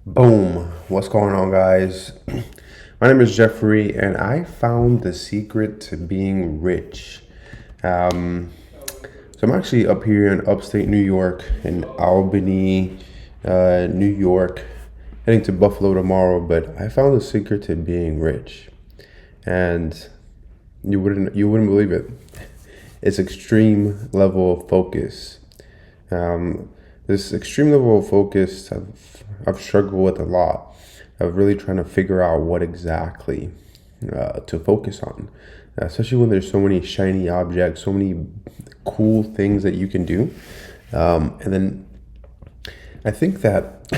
Boom. What's going on, guys? My name is Jeffrey, and I found the secret to being rich. Um, so I'm actually up here in upstate New York, in Albany, New York, heading to Buffalo tomorrow. But I found the secret to being rich, and you wouldn't believe it. It's extreme level of focus. Um, this extreme level of focus I've struggled with a lot. Of really trying to figure out what exactly to focus on, especially when there's so many shiny objects, so many cool things that you can do. And then I think that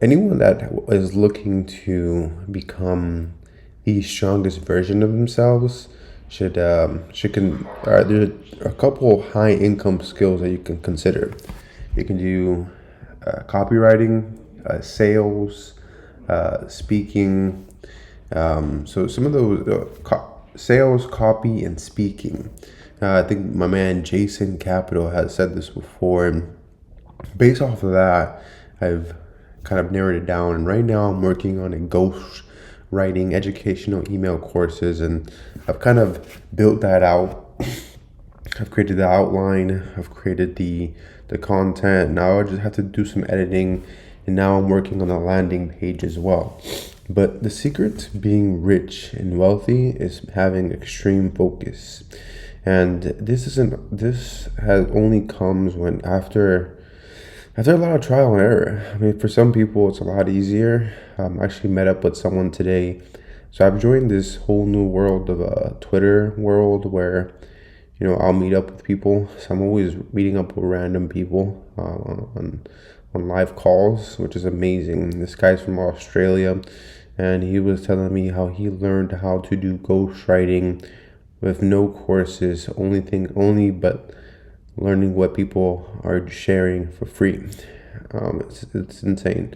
anyone that is looking to become the strongest version of themselves there's a couple high income skills that you can consider. You can do copywriting, sales, speaking. So some of those sales, copy, and speaking. I think my man Jason Capital has said this before, and based off of that, I've kind of narrowed it down. And right now, I'm working on a ghost writing educational email courses, and I've kind of built that out. I've created the outline. I've created the content. Now I just have to do some editing, and now I'm working on the landing page as well. But the secret to being rich and wealthy is having extreme focus, and this has only comes when after a lot of trial and error. I mean, for some people, it's a lot easier. I actually met up with someone today. So I've joined this whole new world of a Twitter world where, I'll meet up with people. So I'm always meeting up with random people on live calls, which is amazing. This guy's from Australia, and he was telling me how he learned how to do ghostwriting with no courses, only but learning what people are sharing for free. It's insane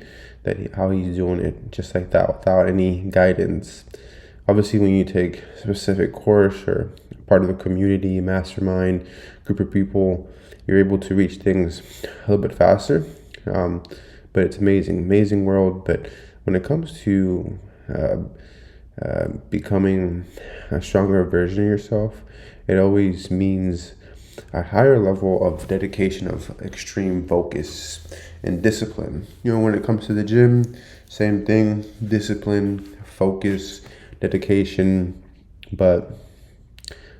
how he's doing it just like that without any guidance. Obviously, when you take a specific course or part of the community, mastermind, group of people, you're able to reach things a little bit faster. But it's amazing world. But when it comes to becoming a stronger version of yourself, it always means a higher level of dedication, of extreme focus and discipline. When it comes to the gym, same thing: discipline, focus, dedication. But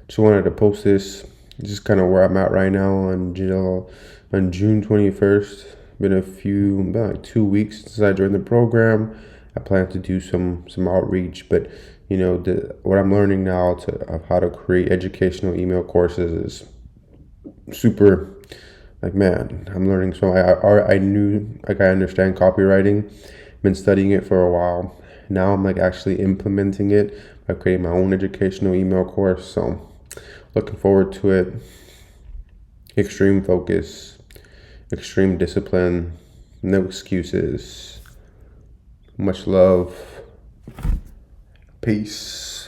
just wanted to post this, just kind of where I'm at right now on June 21st. Been like 2 weeks since I joined the program. I plan to do some outreach, but what I'm learning now of how to create educational email courses is super, like, man, I'm learning. So I knew, like, I understand copywriting, been studying it for a while. Now I'm like actually implementing it by creating my own educational email course. So looking forward to it. Extreme focus, extreme discipline, no excuses. Much love. Peace.